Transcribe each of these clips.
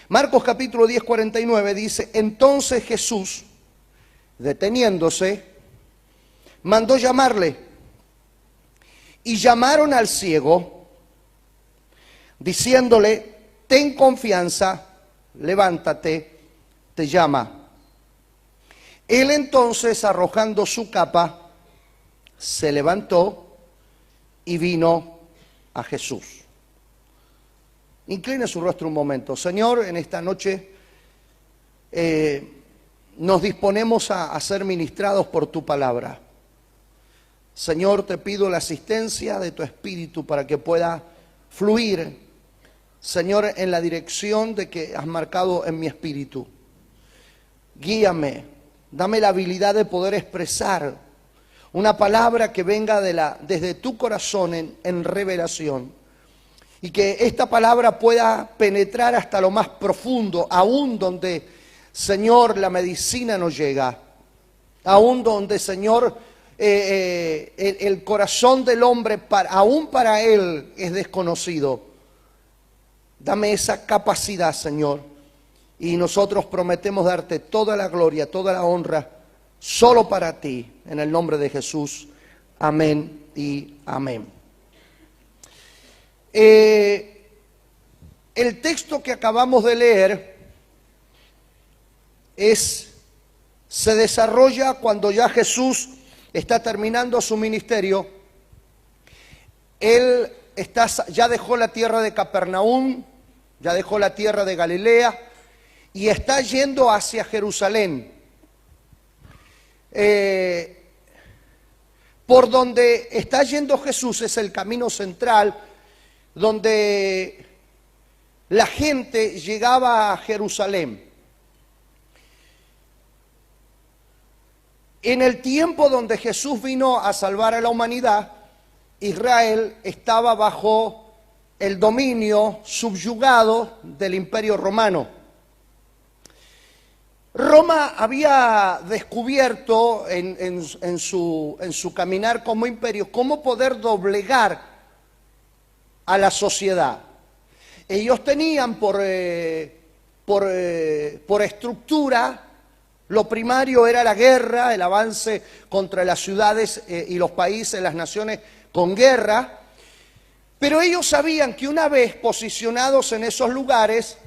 Marcos capítulo 10, 49 dice: entonces Jesús, deteniéndose, mandó llamarle. Y llamaron al ciego, diciéndole: ten confianza, levántate, te llama. Él entonces, arrojando su capa, se levantó y vino a Jesús. Incline su rostro un momento. Señor, en esta noche nos disponemos a ser ministrados por tu palabra. Señor, te pido la asistencia de tu Espíritu para que pueda fluir, Señor, en la dirección de que has marcado en mi espíritu. Guíame, dame la habilidad de poder expresar una palabra que venga desde tu corazón en revelación. Y que esta palabra pueda penetrar hasta lo más profundo, aún donde, Señor, la medicina no llega. Aún donde, Señor, el corazón del hombre, aún para él, es desconocido. Dame esa capacidad, Señor. Y nosotros prometemos darte toda la gloria, toda la honra, solo para ti, en el nombre de Jesús. Amén y amén. El texto que acabamos de leer se desarrolla cuando ya Jesús está terminando su ministerio. Él ya dejó la tierra de Capernaum, ya dejó la tierra de Galilea y está yendo hacia Jerusalén. Por donde está yendo Jesús es el camino central, donde la gente llegaba a Jerusalén. En el tiempo donde Jesús vino a salvar a la humanidad, Israel estaba bajo el dominio subyugado del Imperio Romano. Roma había descubierto en su caminar como imperio cómo poder doblegar a la sociedad. Ellos tenían por estructura, lo primario era la guerra, el avance contra las ciudades y los países, las naciones con guerra, pero ellos sabían que una vez posicionados en esos lugares,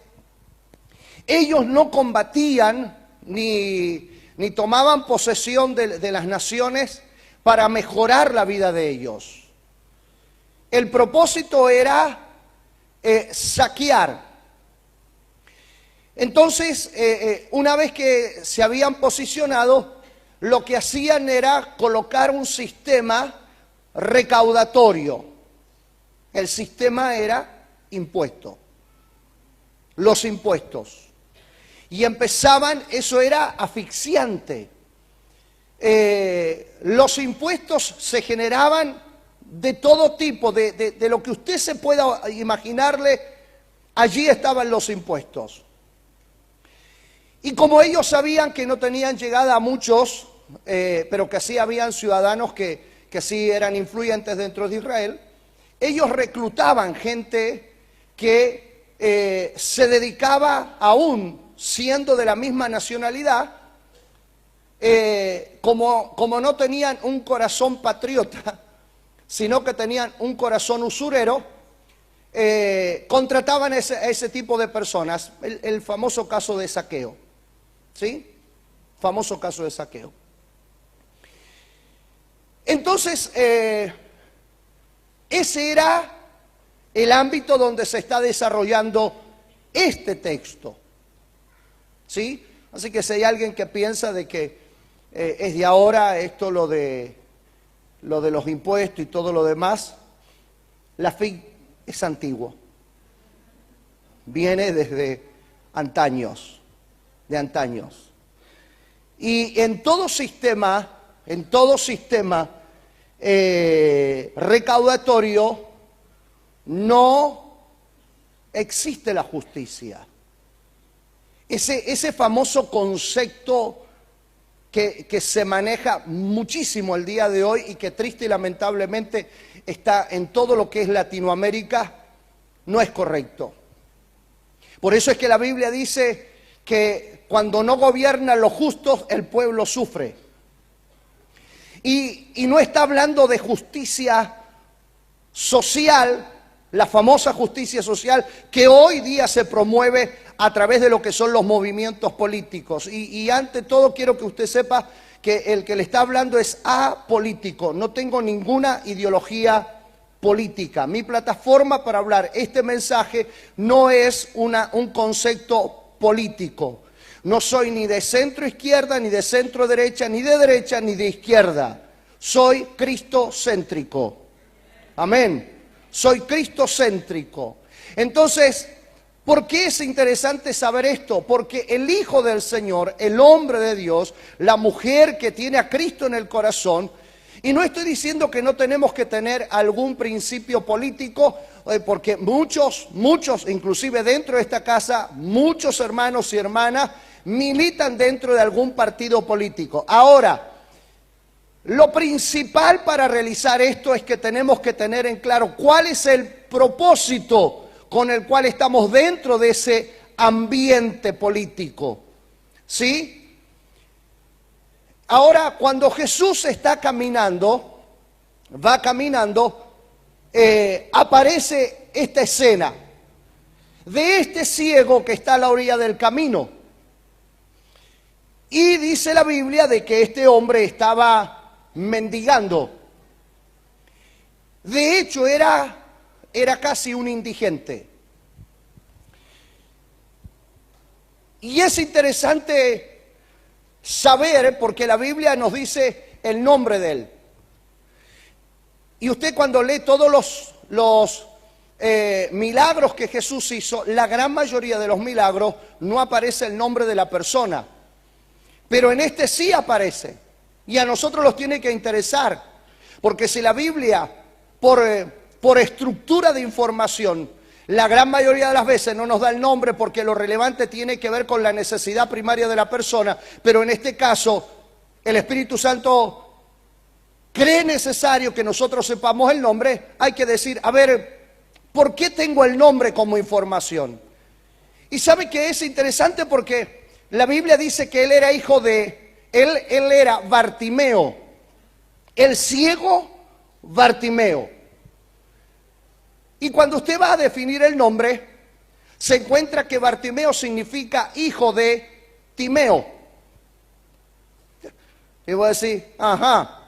ellos no combatían ni tomaban posesión de las naciones para mejorar la vida de ellos. El propósito era saquear. Entonces, una vez que se habían posicionado, lo que hacían era colocar un sistema recaudatorio. El sistema era impuesto. Los impuestos. Y empezaban, eso era asfixiante. Los impuestos se generaban de todo tipo, de lo que usted se pueda imaginarle, allí estaban los impuestos. Y como ellos sabían que no tenían llegada a muchos, pero que sí habían ciudadanos que sí eran influyentes dentro de Israel, ellos reclutaban gente que se dedicaba, aún siendo de la misma nacionalidad, como no tenían un corazón patriota, sino que tenían un corazón usurero, contrataban a ese tipo de personas. El famoso caso de saqueo, ¿sí? Famoso caso de saqueo. Entonces, ese era el ámbito donde se está desarrollando este texto, ¿sí? Así que si hay alguien que piensa de que es de ahora esto lo de los impuestos y todo lo demás, la FIC es antiguo. Viene desde antaños, de antaños. Y en todo sistema recaudatorio no existe la justicia. Ese famoso concepto que se maneja muchísimo el día de hoy y que triste y lamentablemente está en todo lo que es Latinoamérica, no es correcto. Por eso es que la Biblia dice que cuando no gobiernan los justos, el pueblo sufre. Y no está hablando de justicia social, la famosa justicia social que hoy día se promueve a través de lo que son los movimientos políticos. Y ante todo quiero que usted sepa que el que le está hablando es apolítico. No tengo ninguna ideología política. Mi plataforma para hablar este mensaje no es un concepto político. No soy ni de centro izquierda, ni de centro derecha, ni de izquierda. Soy cristocéntrico. Amén. Soy cristocéntrico. Entonces, ¿por qué es interesante saber esto? Porque el Hijo del Señor, el hombre de Dios, la mujer que tiene a Cristo en el corazón, y no estoy diciendo que no tenemos que tener algún principio político, porque muchos, inclusive dentro de esta casa, muchos hermanos y hermanas militan dentro de algún partido político. Ahora, lo principal para realizar esto es que tenemos que tener en claro cuál es el propósito con el cual estamos dentro de ese ambiente político. ¿Sí? Ahora, cuando Jesús está caminando, va caminando, aparece esta escena de este ciego que está a la orilla del camino. Y dice la Biblia de que este hombre estaba mendigando. De hecho, era casi un indigente. Y es interesante saber, porque la Biblia nos dice el nombre de él. Y usted cuando lee todos los milagros que Jesús hizo, la gran mayoría de los milagros no aparece el nombre de la persona. Pero en este sí aparece. Y a nosotros nos tiene que interesar. Porque si la Biblia, por estructura de información, la gran mayoría de las veces no nos da el nombre porque lo relevante tiene que ver con la necesidad primaria de la persona. Pero en este caso, el Espíritu Santo cree necesario que nosotros sepamos el nombre. Hay que decir, a ver, ¿por qué tengo el nombre como información? Y sabe que es interesante porque la Biblia dice que él era hijo de... Él era Bartimeo, el ciego Bartimeo. Y cuando usted va a definir el nombre, se encuentra que Bartimeo significa hijo de Timeo. Y voy a decir, ajá.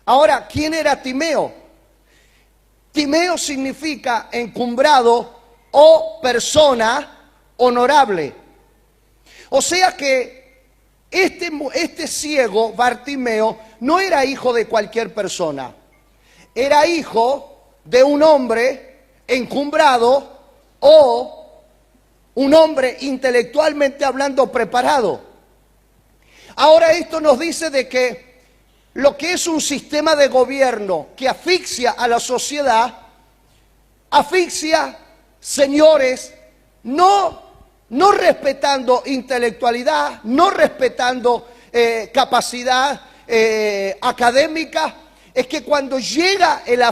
Ahora, ¿quién era Timeo? Timeo significa encumbrado o persona honorable. O sea que este ciego, Bartimeo, no era hijo de cualquier persona. Era hijo de un hombre encumbrado o un hombre intelectualmente hablando preparado. Ahora esto nos dice de que lo que es un sistema de gobierno que asfixia a la sociedad, asfixia, señores, no respetando intelectualidad, no respetando capacidad académica, es que cuando llega el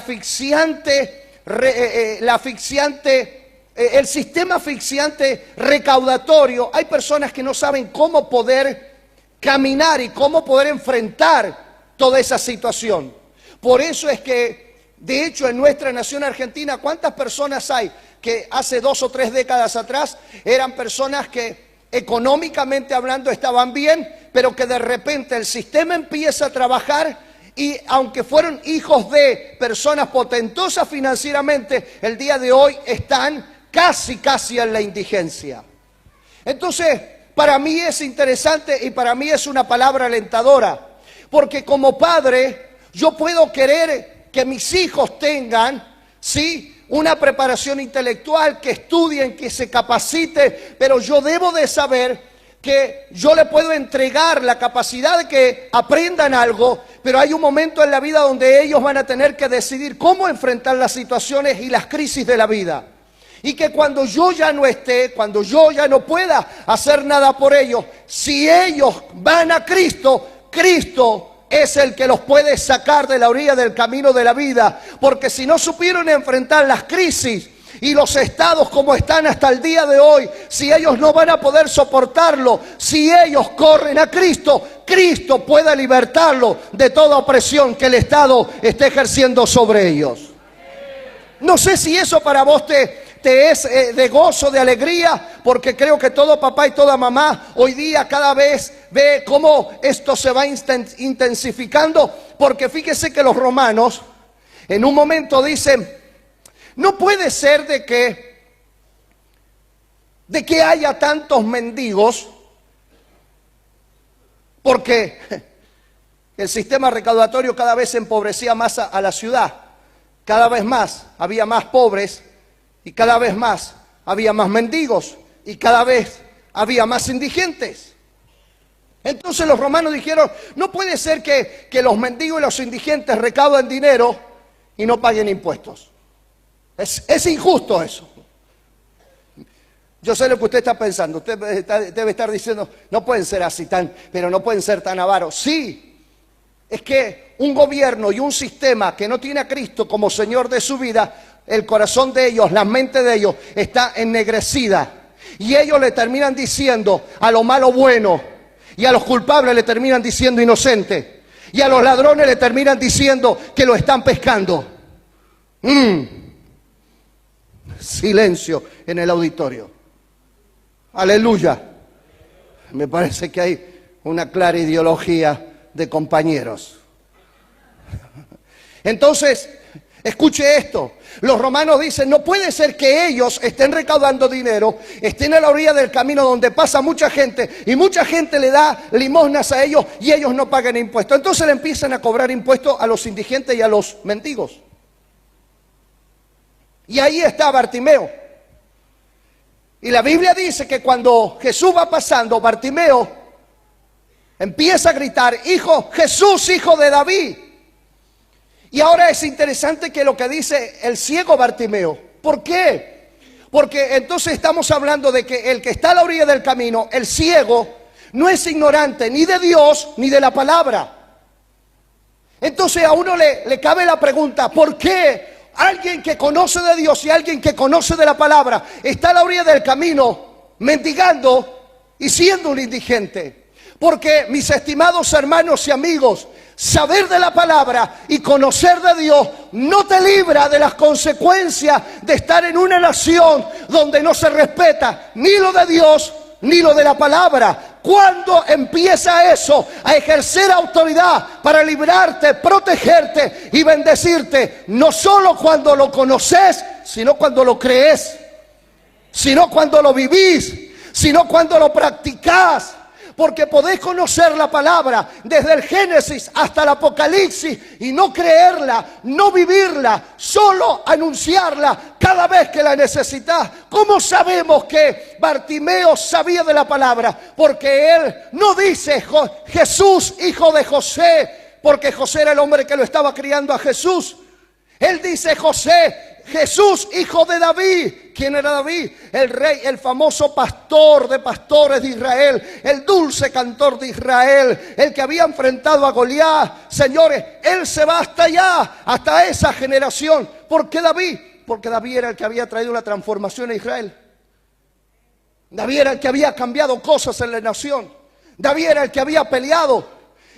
sistema asfixiante recaudatorio, hay personas que no saben cómo poder caminar y cómo poder enfrentar toda esa situación. Por eso es que, de hecho, en nuestra nación argentina, ¿cuántas personas hay que hace 2 o 3 décadas atrás eran personas que económicamente hablando estaban bien, pero que de repente el sistema empieza a trabajar y aunque fueron hijos de personas potentosas financieramente, el día de hoy están casi en la indigencia? Entonces, para mí es interesante y para mí es una palabra alentadora, porque como padre yo puedo querer que mis hijos tengan, ¿sí?, una preparación intelectual, que estudien, que se capacite, pero yo debo de saber que yo le puedo entregar la capacidad de que aprendan algo, pero hay un momento en la vida donde ellos van a tener que decidir cómo enfrentar las situaciones y las crisis de la vida. Y que cuando yo ya no esté, cuando yo ya no pueda hacer nada por ellos, si ellos van a Cristo, Cristo es el que los puede sacar de la orilla del camino de la vida. Porque si no supieron enfrentar las crisis Y los estados como están hasta el día de hoy, si ellos no van a poder soportarlo, si ellos corren a Cristo, Cristo puede libertarlo de toda opresión que el Estado esté ejerciendo sobre ellos. No sé si eso para vos te es de gozo, de alegría, porque creo que todo papá y toda mamá hoy día cada vez ve cómo esto se va intensificando, porque fíjese que los romanos en un momento dicen: no puede ser de que haya tantos mendigos, porque el sistema recaudatorio cada vez empobrecía más a la ciudad, cada vez más había más pobres y cada vez más había más mendigos y cada vez había más indigentes. Entonces los romanos dijeron: no puede ser que los mendigos y los indigentes recauden dinero y no paguen impuestos. Es injusto eso. Yo sé lo que usted está pensando. Usted debe estar diciendo: no pueden ser así pero no pueden ser tan avaros. Sí, es que un gobierno y un sistema que no tiene a Cristo como Señor de su vida, el corazón de ellos, la mente de ellos está ennegrecida. Y ellos le terminan diciendo a lo malo bueno, y a los culpables le terminan diciendo inocente, y a los ladrones le terminan diciendo que lo están pescando. Silencio en el auditorio. Aleluya. Me parece que hay una clara ideología de compañeros. Entonces, escuche esto. Los romanos dicen: no puede ser que ellos estén recaudando dinero, estén a la orilla del camino donde pasa mucha gente y mucha gente le da limosnas a ellos y ellos no pagan impuestos. Entonces le empiezan a cobrar impuestos a los indigentes y a los mendigos. Y ahí está Bartimeo. Y la Biblia dice que cuando Jesús va pasando, Bartimeo empieza a gritar: hijo, Jesús, hijo de David. Y ahora es interesante que lo que dice el ciego Bartimeo. ¿Por qué? Porque entonces estamos hablando de que el que está a la orilla del camino, el ciego, no es ignorante ni de Dios ni de la palabra. Entonces a uno le cabe la pregunta: ¿por qué alguien que conoce de Dios y alguien que conoce de la palabra está a la orilla del camino mendigando y siendo un indigente? Porque, mis estimados hermanos y amigos, saber de la palabra y conocer de Dios no te libra de las consecuencias de estar en una nación donde no se respeta ni lo de Dios ni lo de la palabra. ¿Cuándo empieza eso a ejercer autoridad para librarte, protegerte y bendecirte? No solo cuando lo conoces, sino cuando lo crees, sino cuando lo vivís, sino cuando lo practicás. Porque podés conocer la palabra desde el Génesis hasta el Apocalipsis y no creerla, no vivirla, solo anunciarla cada vez que la necesitas. ¿Cómo sabemos que Bartimeo sabía de la palabra? Porque él no dice Jesús, hijo de José, porque José era el hombre que lo estaba criando a Jesús. Él dice Jesús, hijo de David. ¿Quién era David? El rey, el famoso pastor de pastores de Israel, el dulce cantor de Israel, el que había enfrentado a Goliat. Señores, él se va hasta allá, hasta esa generación. ¿Por qué David? Porque David era el que había traído la transformación a Israel. David era el que había cambiado cosas en la nación. David era el que había peleado,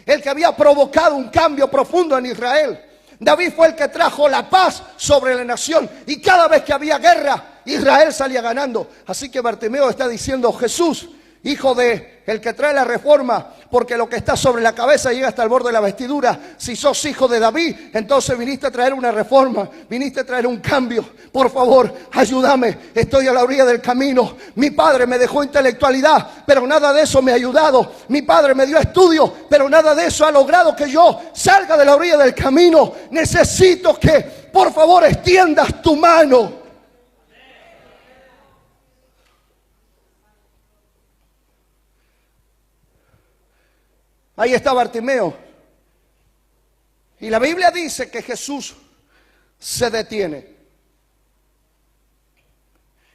el que había provocado un cambio profundo en Israel. David fue el que trajo la paz sobre la nación y cada vez que había guerra, Israel salía ganando. Así que Bartimeo está diciendo: Jesús, hijo de el que trae la reforma, porque lo que está sobre la cabeza llega hasta el borde de la vestidura. Si sos hijo de David, entonces viniste a traer una reforma, viniste a traer un cambio. Por favor, ayúdame, estoy a la orilla del camino. Mi padre me dejó intelectualidad, pero nada de eso me ha ayudado. Mi padre me dio estudio, pero nada de eso ha logrado que yo salga de la orilla del camino. Necesito que, por favor, extiendas tu mano. Ahí está Bartimeo. Y la Biblia dice que Jesús se detiene.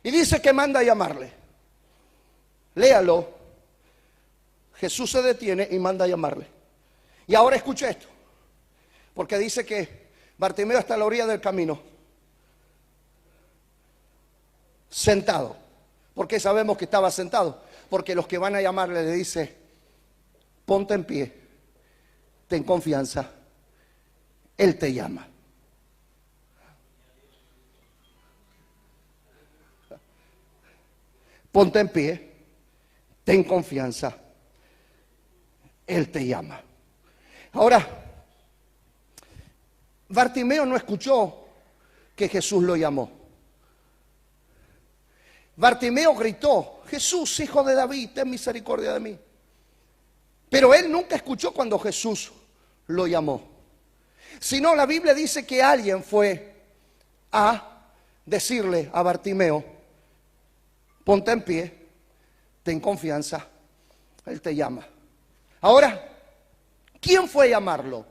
Y dice que manda a llamarle. Léalo. Jesús se detiene y manda a llamarle. Y ahora escucha esto. Porque dice que Bartimeo está a la orilla del camino. sentado. ¿Por qué sabemos que estaba sentado? Porque los que van a llamarle le dice, ponte en pie, ten confianza, Él te llama. Ponte en pie, ten confianza, Él te llama. Ahora, Bartimeo no escuchó que Jesús lo llamó. Bartimeo gritó, Jesús, hijo de David, ten misericordia de mí. Pero él nunca escuchó cuando Jesús lo llamó. Sino la Biblia dice que alguien fue a decirle a Bartimeo, ponte en pie, ten confianza, Él te llama. Ahora, ¿quién fue a llamarlo?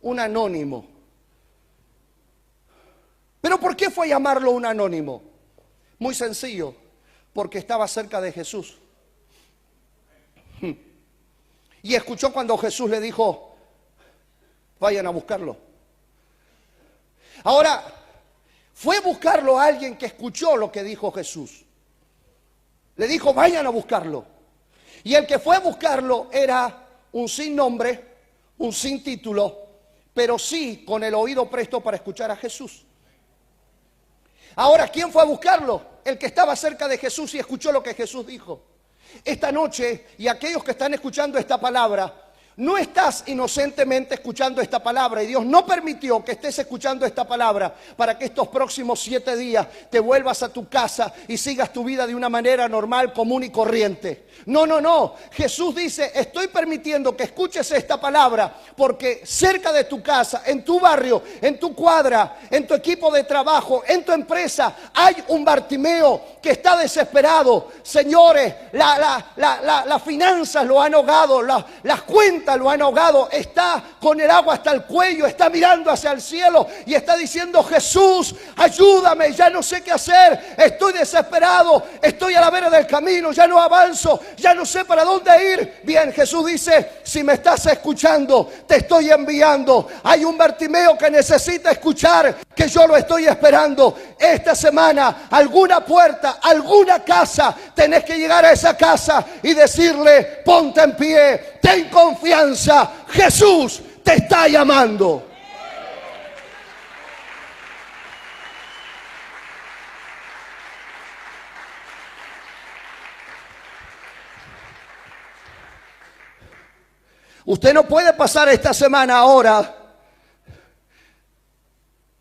Un anónimo. ¿Pero por qué fue a llamarlo un anónimo? Muy sencillo, porque estaba cerca de Jesús. Y escuchó cuando Jesús le dijo, vayan a buscarlo. Ahora, fue a buscarlo a alguien que escuchó lo que dijo Jesús. Le dijo, vayan a buscarlo. Y el que fue a buscarlo era un sin nombre, un sin título, pero sí con el oído presto para escuchar a Jesús. Ahora, ¿quién fue a buscarlo? El que estaba cerca de Jesús y escuchó lo que Jesús dijo. Esta noche, y aquellos que están escuchando esta palabra, no estás inocentemente escuchando esta palabra y Dios no permitió que estés escuchando esta palabra para que estos próximos 7 días te vuelvas a tu casa y sigas tu vida de una manera normal, común y corriente. No, no, no. Jesús dice, estoy permitiendo que escuches esta palabra porque cerca de tu casa, en tu barrio, en tu cuadra, en tu equipo de trabajo, en tu empresa, hay un Bartimeo que está desesperado. Señores, las finanzas lo han ahogado, las cuentas lo han ahogado, está con el agua hasta el cuello, está mirando hacia el cielo y está diciendo, Jesús, ayúdame, ya no sé qué hacer, estoy desesperado, estoy a la vera del camino, ya no avanzo, ya no sé para dónde ir. Bien, Jesús dice, si me estás escuchando, te estoy enviando. Hay un Bartimeo que necesita escuchar que yo lo estoy esperando. Esta semana, alguna puerta, alguna casa, tenés que llegar a esa casa y decirle, ponte en pie, ten confianza, Jesús te está llamando. Usted no puede pasar esta semana ahora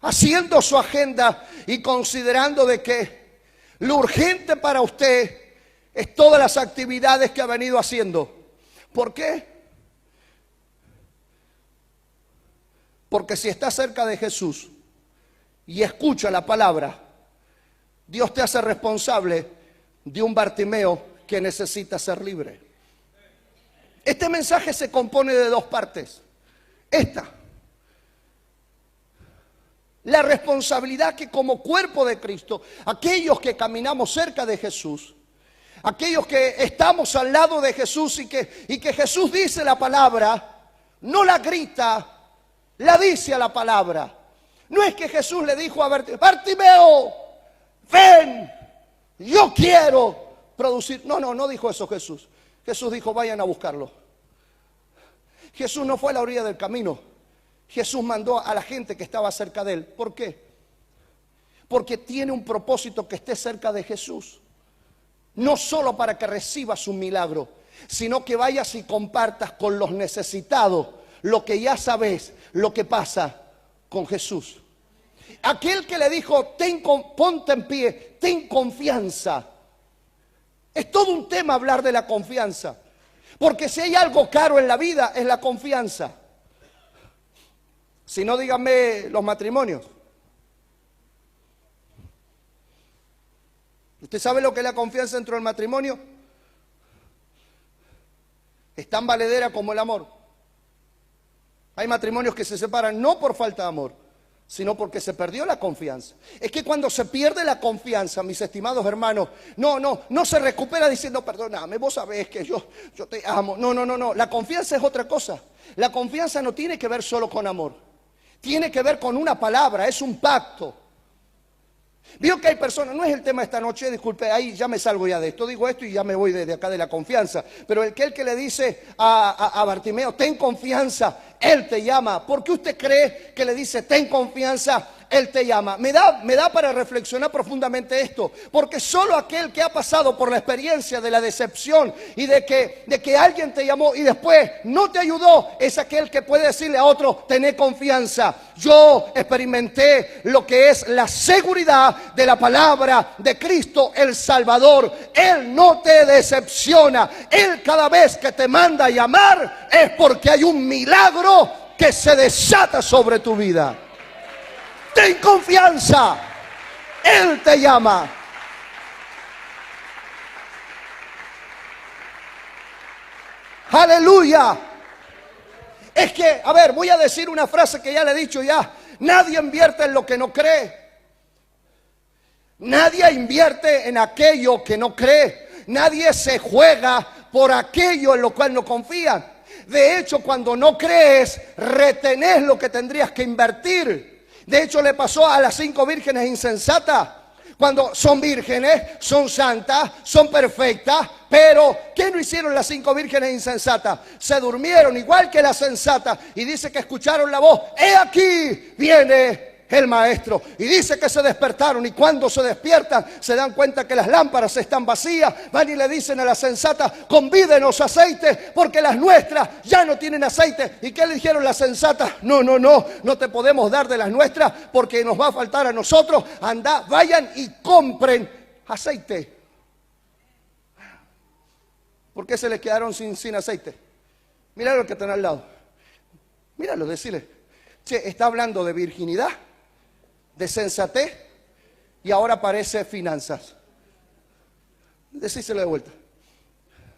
haciendo su agenda y considerando de que lo urgente para usted es todas las actividades que ha venido haciendo. ¿Por qué? Porque si está cerca de Jesús y escucha la palabra, Dios te hace responsable de un Bartimeo que necesita ser libre. Este mensaje se compone de 2 partes. Esta, la responsabilidad que como cuerpo de Cristo, aquellos que caminamos cerca de Jesús, aquellos que estamos al lado de Jesús y que Jesús dice la palabra, no la grita, la dice a la palabra. No es que Jesús le dijo a Bartimeo, ven, yo quiero producir. No dijo eso Jesús. Jesús dijo, vayan a buscarlo. Jesús no fue a la orilla del camino. Jesús mandó a la gente que estaba cerca de él. ¿Por qué? Porque tiene un propósito que esté cerca de Jesús. No solo para que recibas un milagro, sino que vayas y compartas con los necesitados lo que ya sabes, lo que pasa con Jesús. Aquel que le dijo, ponte en pie, ten confianza. Es todo un tema hablar de la confianza. Porque si hay algo caro en la vida, es la confianza. Si no, díganme los matrimonios. ¿Usted sabe lo que es la confianza dentro del matrimonio? Es tan valedera como el amor. Hay matrimonios que se separan no por falta de amor, sino porque se perdió la confianza. Es que cuando se pierde la confianza, mis estimados hermanos, no se recupera diciendo, perdóname, vos sabés que yo te amo. No. La confianza es otra cosa. La confianza no tiene que ver solo con amor. Tiene que ver con una palabra, es un pacto. Vio que hay personas, no es el tema de esta noche, disculpe, ahí ya me salgo ya de esto, digo esto y ya me voy de acá de la confianza. Pero el que le dice a Bartimeo, ten confianza, Él te llama. ¿Por qué usted cree que le dice, ten confianza, Él te llama? Me da para reflexionar profundamente esto, porque solo aquel que ha pasado por la experiencia de la decepción y de que alguien te llamó y después no te ayudó, es aquel que puede decirle a otro, tené confianza. Yo experimenté lo que es la seguridad de la palabra de Cristo el Salvador. Él no te decepciona. Él cada vez que te manda a llamar es porque hay un milagro que se desata sobre tu vida. Ten confianza, Él te llama. Aleluya. Es que, a ver, voy a decir una frase que ya le he dicho ya. Nadie invierte en lo que no cree. Nadie invierte en aquello que no cree. Nadie se juega por aquello en lo cual no confía. De hecho, cuando no crees, retenés lo que tendrías que invertir. De hecho, le pasó a las 5 vírgenes insensatas. Cuando son vírgenes, son santas, son perfectas, pero ¿qué no hicieron las 5 vírgenes insensatas? Se durmieron igual que las sensatas y dice que escucharon la voz, ¡he aquí viene el maestro! Y dice que se despertaron y cuando se despiertan se dan cuenta que las lámparas están vacías. Van y le dicen a la sensata, convídenos aceite porque las nuestras ya no tienen aceite. ¿Y qué le dijeron las sensatas? No te podemos dar de las nuestras porque nos va a faltar a nosotros. Anda, vayan y compren aceite. ¿Por qué se les quedaron sin aceite? Mira lo que están al lado. Míralo, decirle, che, está hablando de virginidad, de sensatez y ahora parece finanzas. Decíselo de vuelta.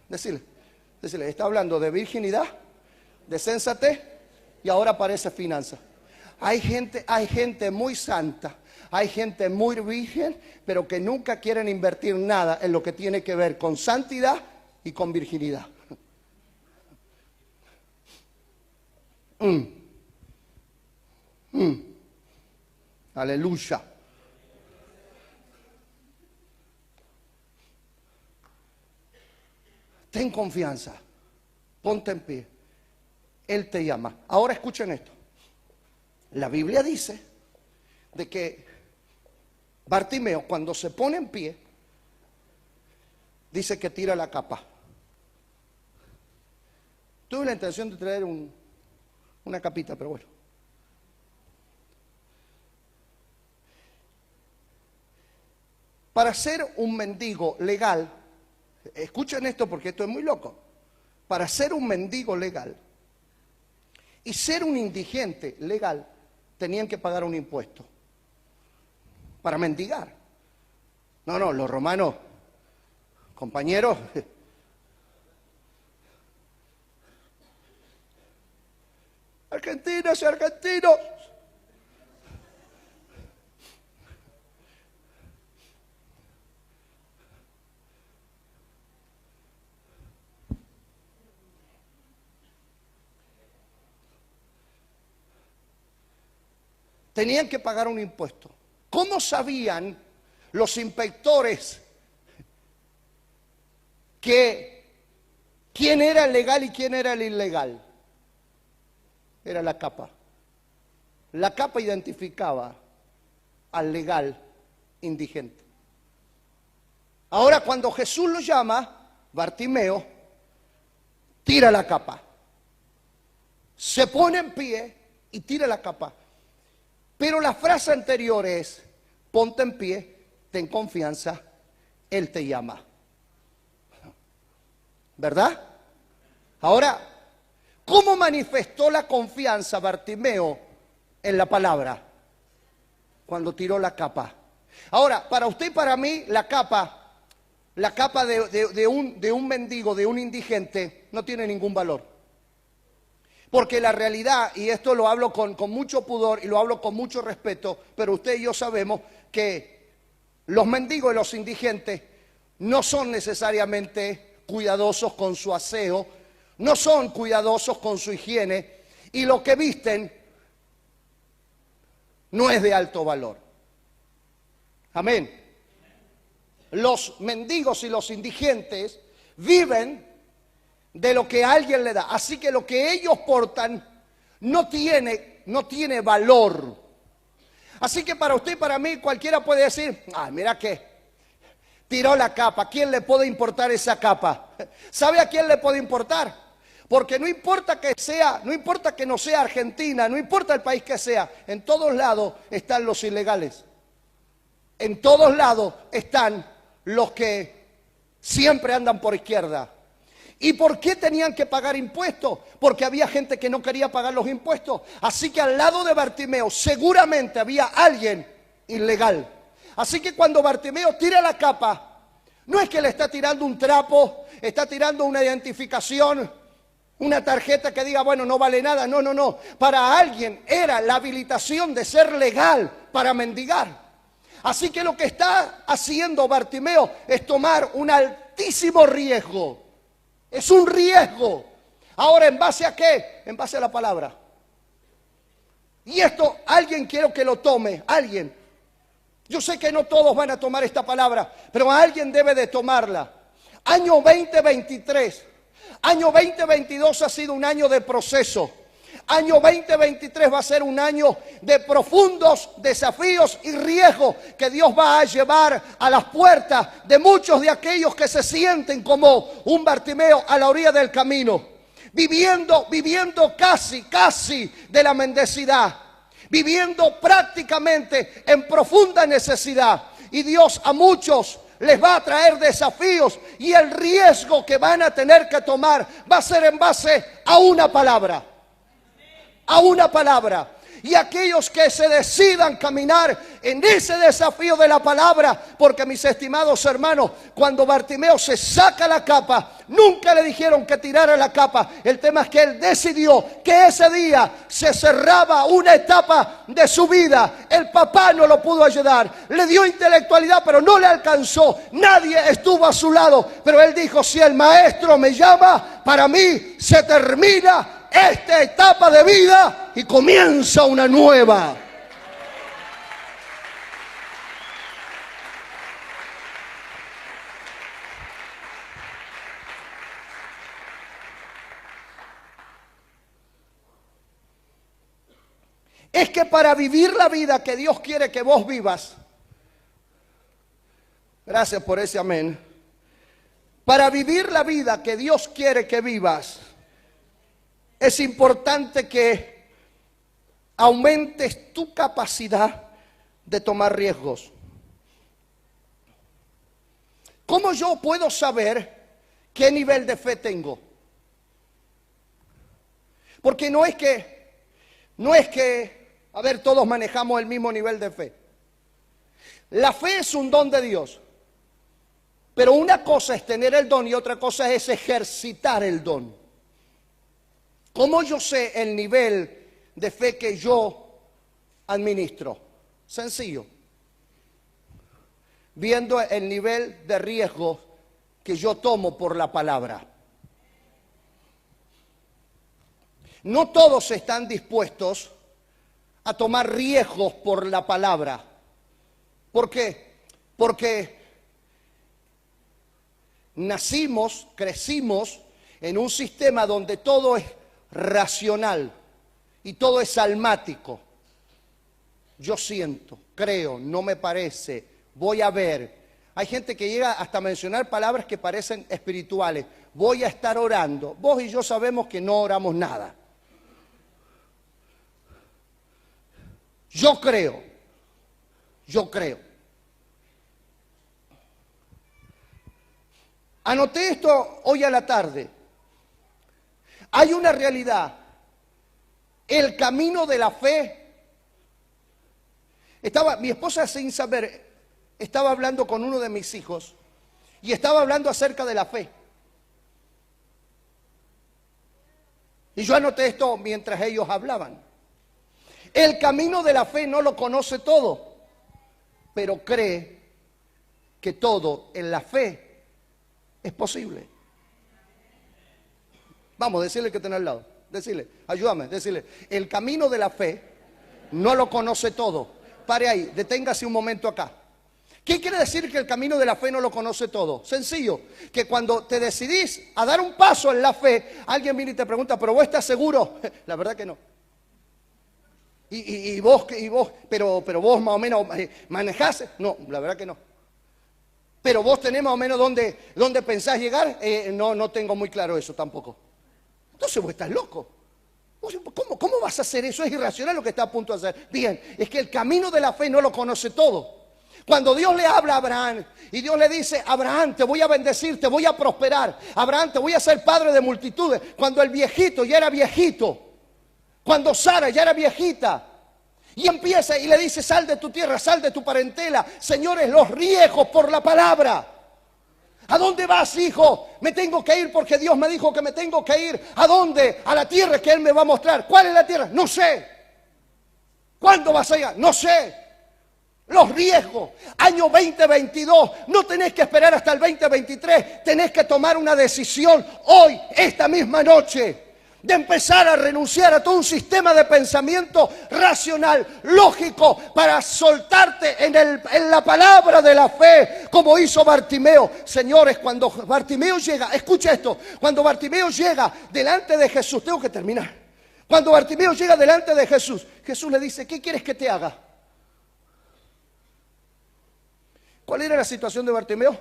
Decirle, está hablando de virginidad, de sensatez y ahora parece finanzas. Hay gente muy santa, hay gente muy virgen, pero que nunca quieren invertir nada en lo que tiene que ver con santidad y con virginidad. Aleluya. Ten confianza, ponte en pie, Él te llama. Ahora escuchen esto. La Biblia dice de que Bartimeo, cuando se pone en pie, dice que tira la capa. Tuve la intención de traer una capita, pero bueno. Para ser un mendigo legal, escuchen esto porque esto es muy loco. Para ser un mendigo legal y ser un indigente legal, tenían que pagar un impuesto para mendigar. No, los romanos, compañeros, argentinos y argentinos, tenían que pagar un impuesto. ¿Cómo sabían los inspectores que quién era el legal y quién era el ilegal? Era la capa. La capa identificaba al legal indigente. Ahora cuando Jesús lo llama, Bartimeo tira la capa. Se pone en pie y tira la capa. Pero la frase anterior es, ponte en pie, ten confianza, Él te llama. ¿Verdad? Ahora, ¿cómo manifestó la confianza Bartimeo en la palabra? Cuando tiró la capa. Ahora, para usted y para mí, la capa de un mendigo, de un indigente, no tiene ningún valor. Porque la realidad, y esto lo hablo con mucho pudor y lo hablo con mucho respeto, pero usted y yo sabemos que los mendigos y los indigentes no son necesariamente cuidadosos con su aseo, no son cuidadosos con su higiene, y lo que visten no es de alto valor. Amén. Los mendigos y los indigentes viven de lo que alguien le da. Así que lo que ellos portan no tiene valor. Así que para usted y para mí cualquiera puede decir, mira que tiró la capa, ¿a quién le puede importar esa capa? ¿Sabe a quién le puede importar? Porque no importa que no sea Argentina, no importa el país que sea, en todos lados están los ilegales. En todos lados están los que siempre andan por izquierda. ¿Y por qué tenían que pagar impuestos? Porque había gente que no quería pagar los impuestos. Así que al lado de Bartimeo seguramente había alguien ilegal. Así que cuando Bartimeo tira la capa, no es que le está tirando un trapo, está tirando una identificación, una tarjeta que diga, bueno, no vale nada. No, no, no. Para alguien era la habilitación de ser legal para mendigar. Así que lo que está haciendo Bartimeo es tomar un altísimo riesgo. Es un riesgo. Ahora, ¿en base a qué? En base a la palabra. Y esto, alguien quiero que lo tome, alguien. Yo sé que no todos van a tomar esta palabra, pero alguien debe de tomarla. Año 2023, año 2022 ha sido un año de proceso. Año 2023 va a ser un año de profundos desafíos y riesgos que Dios va a llevar a las puertas de muchos de aquellos que se sienten como un Bartimeo a la orilla del camino, viviendo casi de la mendicidad, viviendo prácticamente en profunda necesidad. Y Dios a muchos les va a traer desafíos y el riesgo que van a tener que tomar va a ser en base a una palabra. A una palabra. Y aquellos que se decidan caminar en ese desafío de la palabra, porque mis estimados hermanos, cuando Bartimeo se saca la capa, nunca le dijeron que tirara la capa. El tema es que él decidió que ese día se cerraba una etapa de su vida. El papá no lo pudo ayudar, le dio intelectualidad pero no le alcanzó, nadie estuvo a su lado, pero él dijo, si el maestro me llama, para mí se termina esta etapa de vida y comienza una nueva. Es que para vivir la vida que Dios quiere que vos vivas, gracias por ese amén, para vivir la vida que Dios quiere que vivas, es importante que aumentes tu capacidad de tomar riesgos. ¿Cómo yo puedo saber qué nivel de fe tengo? Porque no es que, a ver, todos manejamos el mismo nivel de fe. La fe es un don de Dios. Pero una cosa es tener el don y otra cosa es ejercitar el don. ¿Cómo yo sé el nivel de fe que yo administro? Sencillo. Viendo el nivel de riesgo que yo tomo por la palabra. No todos están dispuestos a tomar riesgos por la palabra. ¿Por qué? Porque crecimos en un sistema donde todo es racional y todo es almático. Yo siento, creo, no me parece, voy a ver. Hay gente que llega hasta a mencionar palabras que parecen espirituales. Voy a estar orando. Vos y yo sabemos que no oramos nada. Yo creo. Anoté esto hoy a la tarde. Hay una realidad. El camino de la fe. Mi esposa sin saber, estaba hablando con uno de mis hijos y estaba hablando acerca de la fe. Y yo anoté esto mientras ellos hablaban. El camino de la fe no lo conoce todo, pero cree que todo en la fe es posible. Vamos, decirle que tiene al lado. Decirle, ayúdame, decirle. El camino de la fe no lo conoce todo. Pare ahí, deténgase un momento acá. ¿Qué quiere decir que el camino de la fe no lo conoce todo? Sencillo, que cuando te decidís a dar un paso en la fe, alguien viene y te pregunta, ¿pero vos estás seguro? La verdad que no. ¿Y vos, pero vos más o menos manejás? No, la verdad que no. ¿Pero vos tenés más o menos dónde pensás llegar? No tengo muy claro eso tampoco. Entonces vos estás loco. ¿Cómo vas a hacer eso? Es irracional lo que está a punto de hacer. Bien, es que el camino de la fe no lo conoce todo. Cuando Dios le habla a Abraham y Dios le dice, Abraham, te voy a bendecir, te voy a prosperar. Abraham, te voy a hacer padre de multitudes. Cuando el viejito ya era viejito. Cuando Sara ya era viejita. Y empieza y le dice, sal de tu tierra, sal de tu parentela. Señores, los riesgos por la palabra. ¿A dónde vas, hijo? Me tengo que ir porque Dios me dijo que me tengo que ir. ¿A dónde? A la tierra que Él me va a mostrar. ¿Cuál es la tierra? No sé. ¿Cuándo vas allá? No sé. Los riesgos, año 2022, no tenés que esperar hasta el 2023, tenés que tomar una decisión hoy, esta misma noche, de empezar a renunciar a todo un sistema de pensamiento racional, lógico, para soltarte en la palabra de la fe, como hizo Bartimeo. Señores, cuando Bartimeo llega, escucha esto, cuando Bartimeo llega delante de Jesús, tengo que terminar, cuando Bartimeo llega delante de Jesús, Jesús le dice, ¿qué quieres que te haga? ¿Cuál era la situación de Bartimeo?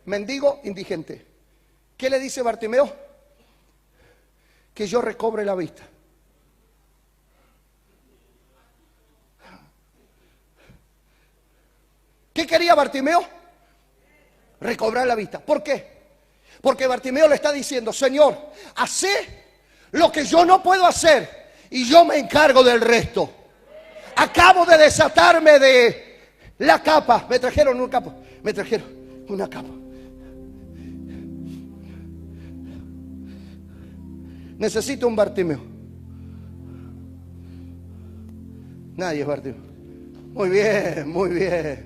Mendigo, indigente. ¿Qué le dice Bartimeo? Que yo recobre la vista. ¿Qué quería Bartimeo? Recobrar la vista. ¿Por qué? Porque Bartimeo le está diciendo, Señor, hacé lo que yo no puedo hacer y yo me encargo del resto. Acabo de desatarme de la capa, me trajeron una capa. Necesito un Bartimeo. Nadie es Bartimeo. Muy bien, muy bien.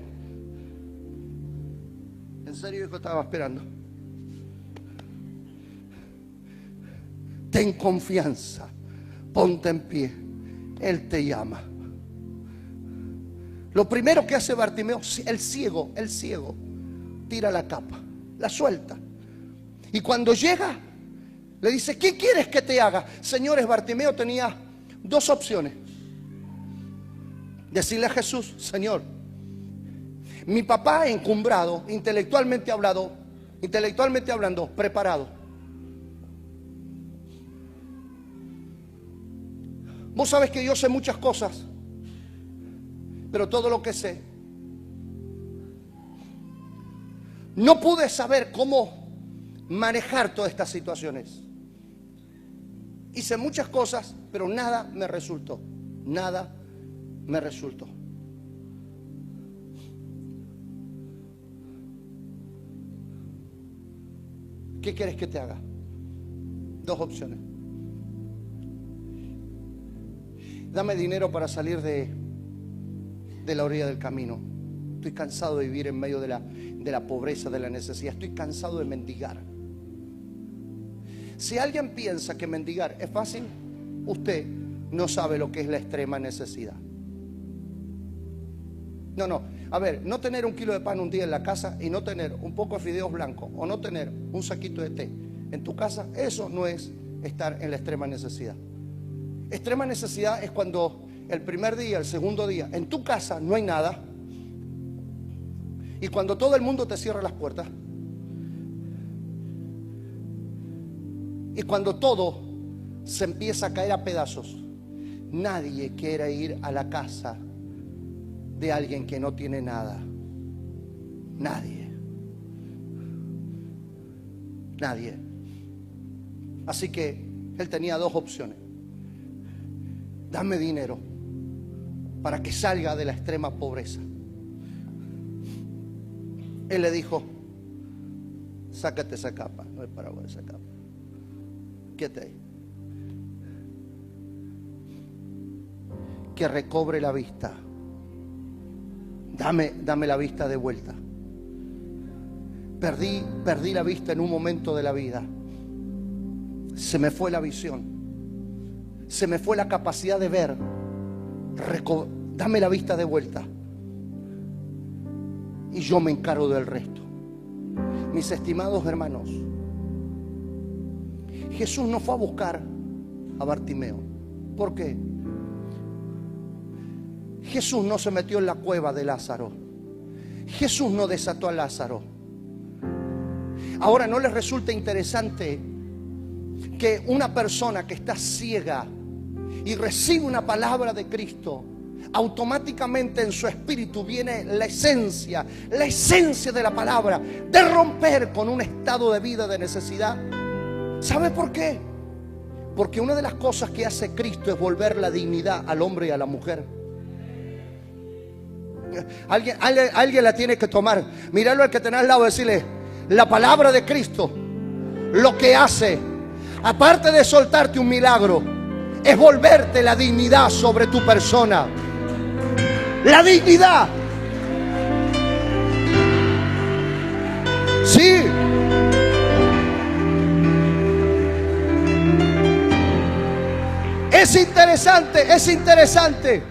En serio, hijo, estaba esperando. Ten confianza, ponte en pie. Él te llama. Lo primero que hace Bartimeo, el ciego, tira la capa, la suelta. Y cuando llega, le dice, ¿qué quieres que te haga? Señores, Bartimeo tenía dos opciones. Decirle a Jesús, Señor, mi papá encumbrado, intelectualmente hablando, preparado. Vos sabés que yo sé muchas cosas, pero todo lo que sé, no pude saber cómo manejar todas estas situaciones. Hice muchas cosas, pero nada me resultó. Nada me resultó. ¿Qué quieres que te haga? Dos opciones. Dame dinero para salir de la orilla del camino. Estoy cansado de vivir en medio de la pobreza, de la necesidad. Estoy cansado de mendigar. Si alguien piensa que mendigar es fácil, usted no sabe lo que es la extrema necesidad. No. A ver, no tener un kilo de pan un día en la casa y no tener un poco de fideos blancos o no tener un saquito de té en tu casa, eso no es estar en la extrema necesidad. Extrema necesidad es cuando el primer día, el segundo día, en tu casa no hay nada y cuando todo el mundo te cierra las puertas y cuando todo se empieza a caer a pedazos. Nadie quiere ir a la casa de alguien que no tiene nada. Nadie. Así que él tenía dos opciones. Dame dinero para que salga de la extrema pobreza. Él le dijo, sácate esa capa. No es para vos esa capa. Quédate ahí. Que recobre la vista. Dame la vista de vuelta. Perdí la vista en un momento de la vida. Se me fue la visión. Se me fue la capacidad de ver. Dame la vista de vuelta. y yo me encargo del resto. Mis estimados hermanos, Jesús no fue a buscar a Bartimeo. ¿Por qué? Jesús no se metió en la cueva de Lázaro. Jesús no desató a Lázaro. Ahora, ¿no les resulta interesante que una persona que está ciega y recibe una palabra de Cristo, automáticamente en su espíritu viene la esencia de la palabra, de romper con un estado de vida de necesidad? ¿Sabe por qué? Porque una de las cosas que hace Cristo es volver la dignidad al hombre y a la mujer. Alguien la tiene que tomar. Míralo al que tenés al lado y decirle: la palabra de Cristo lo que hace, aparte de soltarte un milagro, es volverte la dignidad sobre tu persona. La dignidad. Sí. Es interesante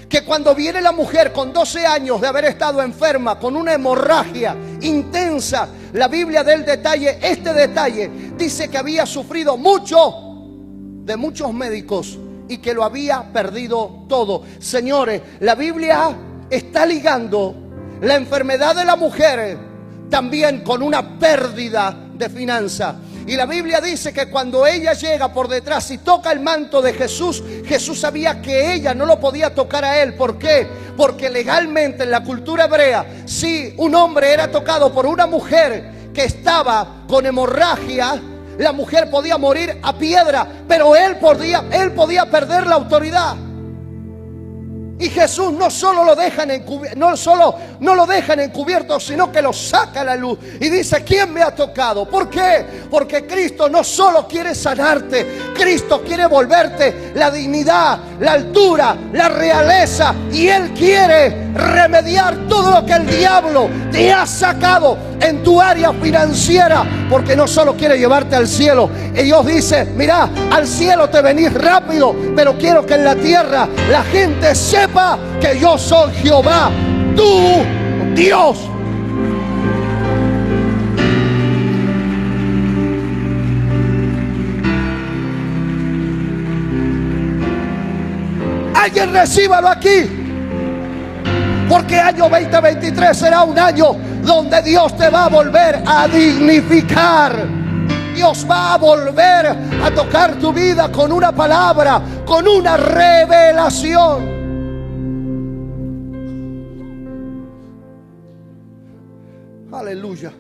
que cuando viene la mujer con 12 años de haber estado enferma, con una hemorragia intensa, la Biblia del detalle, este detalle, dice que había sufrido mucho de muchos médicos y que lo había perdido todo. Señores, la Biblia está ligando la enfermedad de la mujer también con una pérdida de finanza. Y la Biblia dice que cuando ella llega por detrás y toca el manto de Jesús, Jesús sabía que ella no lo podía tocar a él. ¿Por qué? Porque legalmente en la cultura hebrea, si un hombre era tocado por una mujer que estaba con hemorragia, la mujer podía morir a piedra, pero él podía perder la autoridad. Y Jesús no solo lo dejan no lo dejan encubierto, sino que lo saca a la luz y dice: ¿quién me ha tocado? ¿Por qué? Porque Cristo no solo quiere sanarte, Cristo quiere volverte la dignidad, la altura, la realeza, y Él quiere remediar todo lo que el diablo te ha sacado en tu área financiera, porque no solo quiere llevarte al cielo. Y Dios dice: mira, al cielo te venís rápido, pero quiero que en la tierra la gente sepa que yo soy Jehová, tu Dios. Alguien recíbalo aquí, porque año 2023 será un año donde Dios te va a volver a dignificar. Dios va a volver a tocar tu vida con una palabra, con una revelación. Aleluya.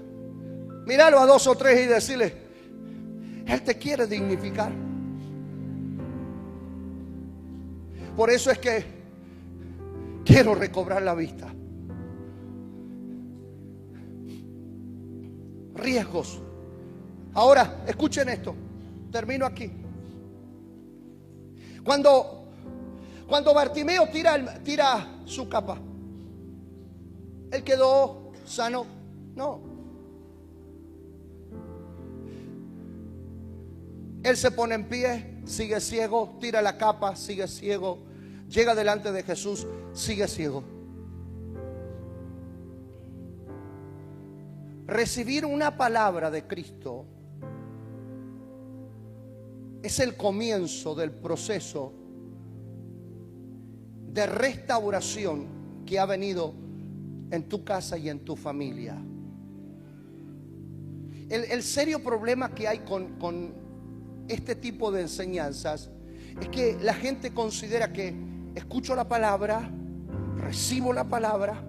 Míralo a 2 o 3 y decirle: Él te quiere dignificar. Por eso es que quiero recobrar la vista. Riesgos. Ahora, escuchen esto. Termino aquí. Cuando Bartimeo tira su capa, él quedó sano. No. Él se pone en pie, sigue ciego, tira la capa, sigue ciego, llega delante de Jesús, sigue ciego. Recibir una palabra de Cristo es el comienzo del proceso de restauración que ha venido en tu casa y en tu familia. El serio problema que hay con este tipo de enseñanzas es que la gente considera que escucho la palabra, recibo la palabra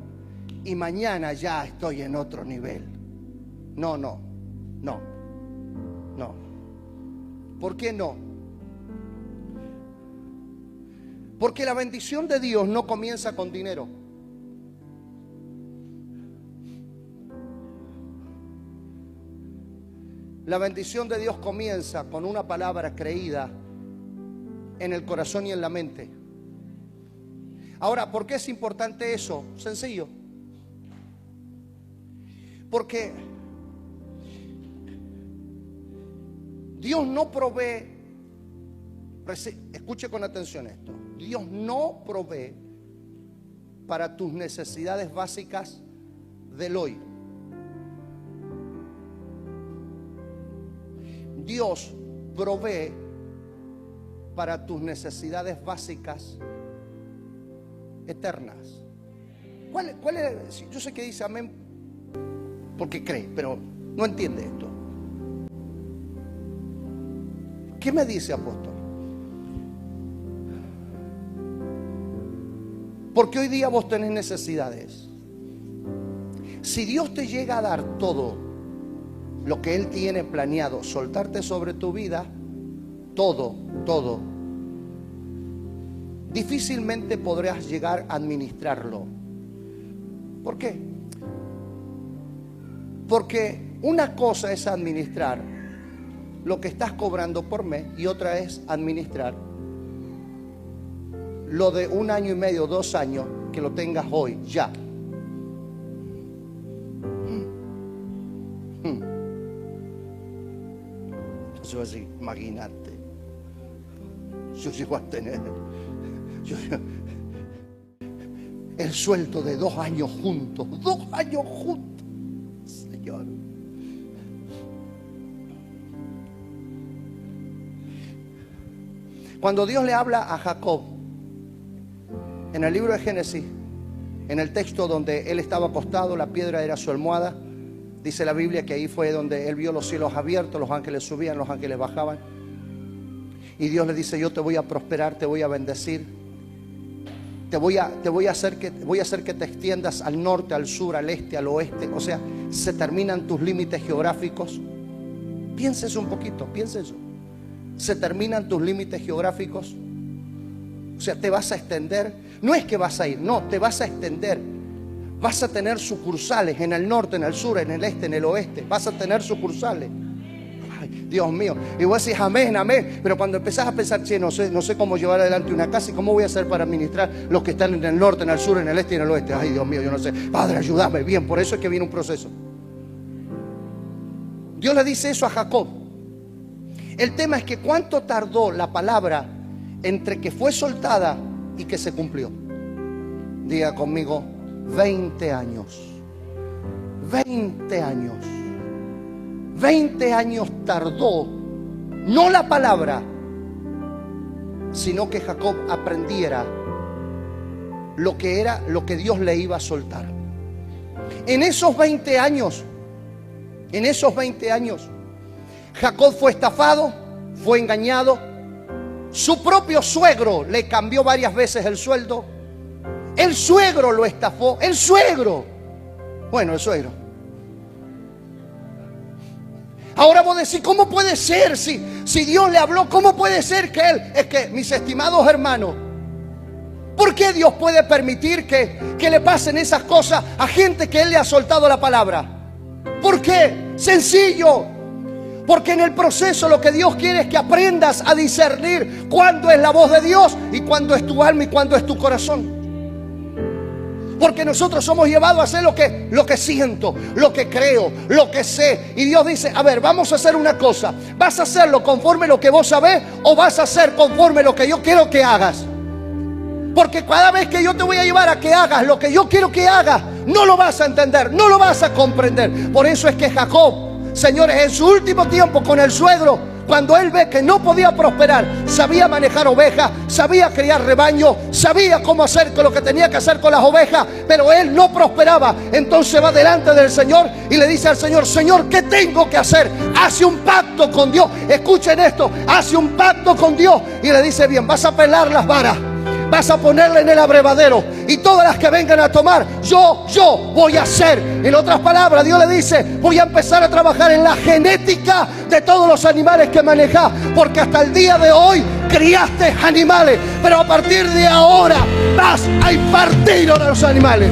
y mañana ya estoy en otro nivel. No. ¿Por qué no? Porque la bendición de Dios no comienza con dinero. La bendición de Dios comienza con una palabra creída en el corazón y en la mente. Ahora, ¿por qué es importante eso? Sencillo. Porque Dios no provee, escuche con atención esto, Dios no provee para tus necesidades básicas del hoy. Dios provee para tus necesidades básicas eternas. ¿Cuál es? Yo sé que dice amén porque cree, pero no entiende esto. ¿Qué me dice, apóstol? Porque hoy día vos tenés necesidades. Si Dios te llega a dar todo lo que Él tiene planeado, soltarte sobre tu vida, todo, difícilmente podrás llegar a administrarlo. ¿Por qué? Porque una cosa es administrar lo que estás cobrando por mes y otra es administrar lo de 1 año y medio, 2 años que lo tengas hoy, ya. Entonces voy a decir, imagínate, yo llego a tener el sueldo de 2 años juntos, 2 años juntos, Señor. Cuando Dios le habla a Jacob en el libro de Génesis, en el texto donde él estaba acostado, la piedra era su almohada, dice la Biblia que ahí fue donde él vio los cielos abiertos, los ángeles subían, los ángeles bajaban, y Dios le dice: yo te voy a prosperar, te voy a bendecir, voy a hacer que te extiendas al norte, al sur, al este, al oeste. O sea, se terminan tus límites geográficos. Piensa eso un poquito, piensa eso. Se terminan tus límites geográficos. O sea, te vas a extender. No es que vas a ir, no, te vas a extender. Vas a tener sucursales en el norte, en el sur, en el este, en el oeste. Vas a tener sucursales. Ay, Dios mío. Y vos decís amén, amén. Pero cuando empezás a pensar, che, no sé cómo llevar adelante una casa y cómo voy a hacer para administrar los que están en el norte, en el sur, en el este y en el oeste. Ay, Dios mío, yo no sé. Padre, ayúdame. Bien, por eso es que viene un proceso. Dios le dice eso a Jacob. El tema es que cuánto tardó la palabra entre que fue soltada y que se cumplió. Diga conmigo, 20 años. 20 años. 20 años tardó, no la palabra, sino que Jacob aprendiera lo que era, lo que Dios le iba a soltar. En esos 20 años, Jacob fue estafado, fue engañado. Su propio suegro le cambió varias veces el sueldo. El suegro lo estafó. El suegro. Ahora vos decís, ¿cómo puede ser? Si Dios le habló, ¿cómo puede ser que él? Es que, mis estimados hermanos, ¿por qué Dios puede permitir que le pasen esas cosas a gente que Él le ha soltado la palabra? ¿Por qué? Sencillo. Porque en el proceso lo que Dios quiere es que aprendas a discernir cuándo es la voz de Dios y cuándo es tu alma y cuándo es tu corazón. Porque nosotros somos llevados a hacer lo que siento, lo que creo, lo que sé. Y Dios dice, a ver, vamos a hacer una cosa. ¿Vas a hacerlo conforme lo que vos sabés o vas a hacer conforme lo que yo quiero que hagas? Porque cada vez que yo te voy a llevar a que hagas lo que yo quiero que hagas, no lo vas a entender, no lo vas a comprender. Por eso es que Jacob, señores, en su último tiempo con el suegro, cuando él ve que no podía prosperar, sabía manejar ovejas, sabía criar rebaño, sabía cómo hacer lo que tenía que hacer con las ovejas, pero él no prosperaba. Entonces va delante del Señor y le dice al Señor, Señor, ¿qué tengo que hacer? Hace un pacto con Dios. Escuchen esto, hace un pacto con Dios y le dice, bien, vas a pelar las varas, vas a ponerle en el abrevadero y todas las que vengan a tomar, yo voy a hacer. En otras palabras, Dios le dice, voy a empezar a trabajar en la genética de todos los animales que manejás, porque hasta el día de hoy criaste animales, pero a partir de ahora vas a impartir a los animales.